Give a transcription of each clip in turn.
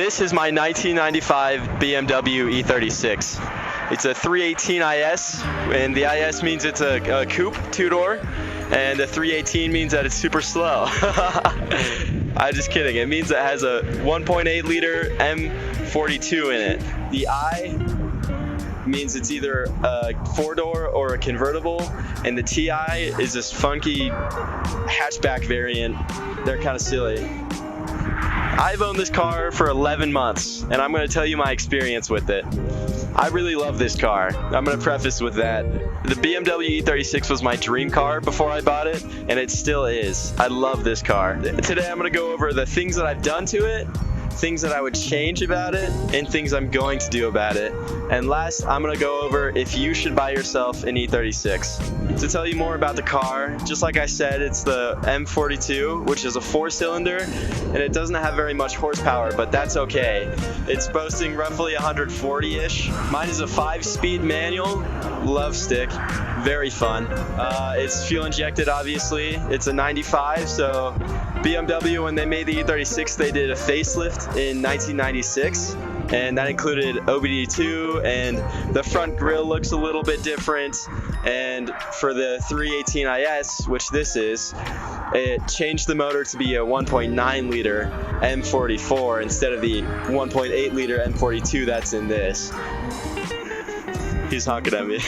This is my 1995 BMW E36. It's a 318 IS, and the IS means it's a coupe, two-door, and the 318 means that it's super slow. I'm just kidding. It means it has a 1.8 liter M42 in it. The I means it's either a four-door or a convertible, and the TI is this funky hatchback variant. They're kind of silly. I've owned this car for 11 months, and I'm going to tell you my experience with it. I really love this car. I'm going to preface with that. The BMW E36 was my dream car before I bought it, and it still is. I love this car. Today I'm going to go over the things that I've done to it, things that I would change about it, and things I'm going to do about it. And last, I'm going to go over if you should buy yourself an E36. To tell you more about the car, just like I said, it's the M42, which is a 4-cylinder, and it doesn't have very much horsepower, but that's okay. It's boasting roughly 140-ish. Mine is a 5-speed manual, love stick, very fun. It's fuel injected, obviously. It's a 95, so BMW, when they made the E36, they did a facelift in 1996, and that included OBD2, and the front grille looks a little bit different. And for the 318 IS, which this is, it changed the motor to be a 1.9 liter M44 instead of the 1.8 liter M42 that's in this. He's honking at me.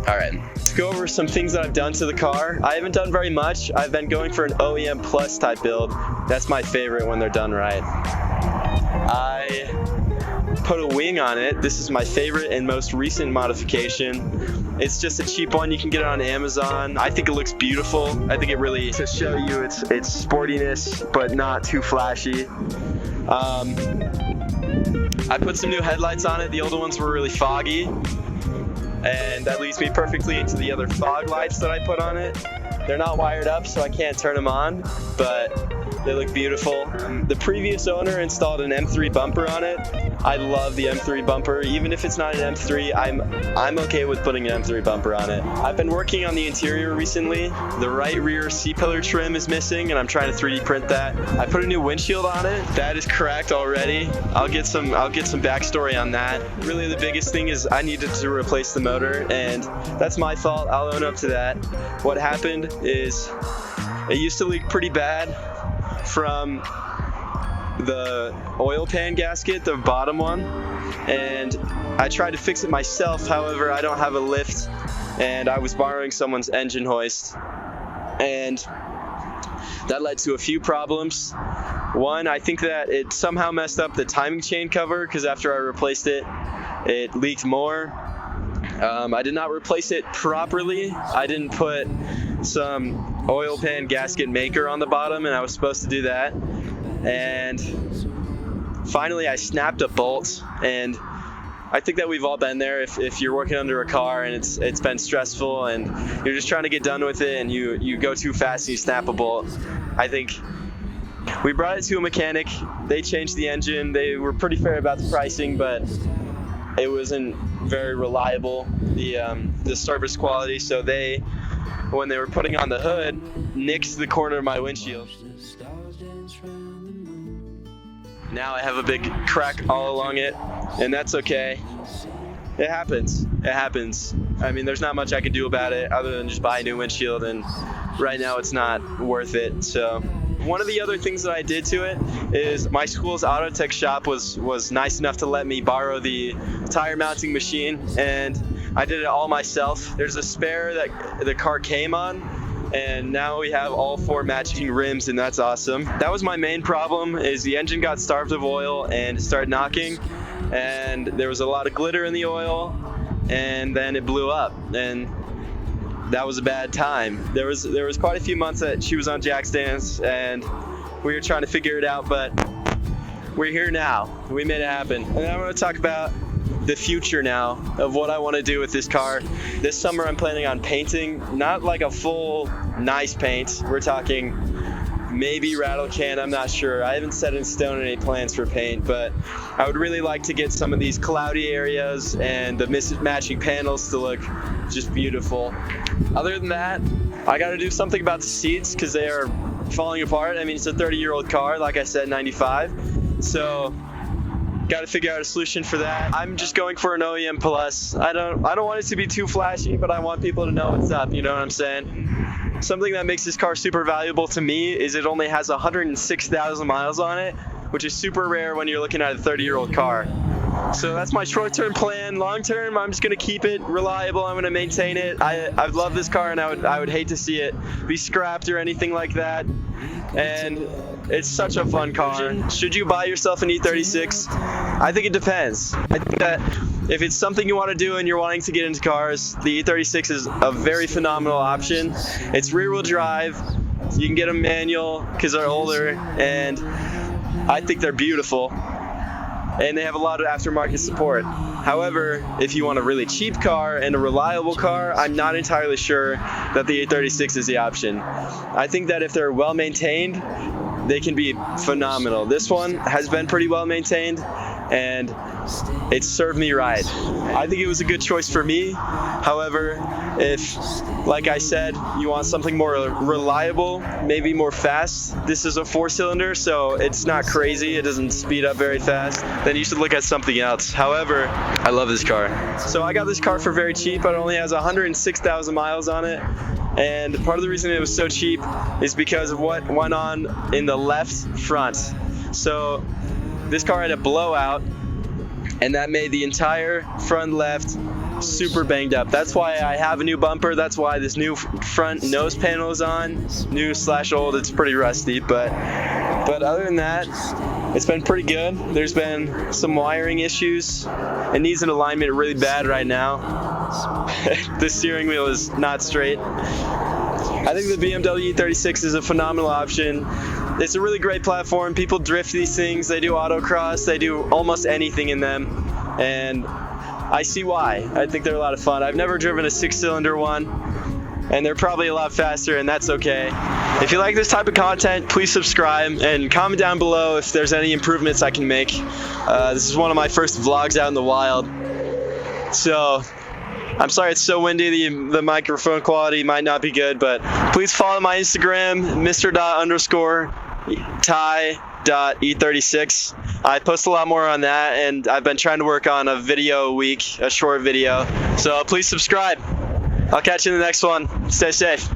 Alright, let's go over some things that I've done to the car. I haven't done very much. I've been going for an OEM Plus type build. That's my favorite when they're done right. I put a wing on it. This is my favorite and most recent modification. It's just a cheap one. You can get it on Amazon. I think it looks beautiful. I think it really, to show you its sportiness, but not too flashy. I put some new headlights on it. The older ones were really foggy, and that leads me perfectly into the other fog lights that I put on it. They're not wired up, so I can't turn them on, but they look beautiful. The previous owner installed an M3 bumper on it. I love the M3 bumper. Even if it's not an M3, I'm okay with putting an M3 bumper on it. I've been working on the interior recently. The right rear C-pillar trim is missing, and I'm trying to 3D print that. I put a new windshield on it. That is cracked already. I'll get some backstory on that. Really, the biggest thing is I needed to replace the motor, and that's my fault. I'll own up to that. What happened is it used to leak pretty bad from the oil pan gasket, the bottom one, and I tried to fix it myself. However, I don't have a lift, and I was borrowing someone's engine hoist, and that led to a few problems. One, I think that it somehow messed up the timing chain cover, because after I replaced it, it leaked more. I did not replace it properly. I didn't put some oil pan gasket maker on the bottom, and I was supposed to do that. And finally I snapped a bolt, and I think that we've all been there. If you're working under a car and it's been stressful and you're just trying to get done with it, and you go too fast and you snap a bolt. I think we brought it to a mechanic. They changed the engine. They were pretty fair about the pricing, but it wasn't very reliable, the service quality. So when they were putting on the hood, nicked the corner of my windshield. Now I have a big crack all along it, and that's okay. It happens. It happens. I mean, there's not much I can do about it other than just buy a new windshield, and right now it's not worth it. So one of the other things that I did to it is my school's auto tech shop was nice enough to let me borrow the tire mounting machine, and I did it all myself. There's a spare that the car came on, and now we have all 4 matching rims, and that's awesome. That was my main problem, is the engine got starved of oil and started knocking, and there was a lot of glitter in the oil, and then it blew up, and that was a bad time. There was quite a few months that she was on jack stands, and we were trying to figure it out, but we're here now. We made it happen. And I'm going to talk about the future now of what I want to do with this car. This summer I'm planning on painting, not like a full nice paint. We're talking maybe rattle can, I'm not sure. I haven't set in stone any plans for paint, but I would really like to get some of these cloudy areas and the matching panels to look just beautiful. Other than that, I got to do something about the seats, because they are falling apart. I mean, it's a 30-year-old car, like I said, 95. So got to figure out a solution for that. I'm just going for an OEM Plus. I don't want it to be too flashy, but I want people to know what's up, you know what I'm saying? Something that makes this car super valuable to me is it only has 106,000 miles on it, which is super rare when you're looking at a 30-year-old car. So that's my short-term plan. Long-term, I'm just going to keep it reliable. I'm going to maintain it. I love this car, and I would hate to see it be scrapped or anything like that. And it's such a fun car. Should you buy yourself an E36? I think it depends. I think that if it's something you want to do and you're wanting to get into cars, the E36 is a very phenomenal option. It's rear-wheel drive. You can get them manual because they're older, and I think they're beautiful. And they have a lot of aftermarket support. However, if you want a really cheap car and a reliable car, I'm not entirely sure that the E36 is the option. I think that if they're well maintained, they can be phenomenal. This one has been pretty well maintained, and it served me right. I think it was a good choice for me. However, if, like I said, you want something more reliable, maybe more fast, this is a 4-cylinder, so it's not crazy, it doesn't speed up very fast, then you should look at something else. However, I love this car. So I got this car for very cheap. It only has 106,000 miles on it. And part of the reason it was so cheap is because of what went on in the left front. So this car had a blowout, and that made the entire front left super banged up. That's why I have a new bumper. That's why this new front nose panel is on. New/old, it's pretty rusty, but other than that, it's been pretty good. There's been some wiring issues. It needs an alignment really bad right now. The steering wheel is not straight. I think the BMW E36 is a phenomenal option. It's a really great platform. People drift these things. They do autocross. They do almost anything in them. And I see why. I think they're a lot of fun. I've never driven a 6-cylinder one, and they're probably a lot faster, and that's okay. If you like this type of content, please subscribe and comment down below if there's any improvements I can make. This is one of my first vlogs out in the wild. So I'm sorry it's so windy, the microphone quality might not be good, but please follow my Instagram, Mr._Ty.E36. I post a lot more on that, and I've been trying to work on a video a week, a short video. So please subscribe. I'll catch you in the next one. Stay safe.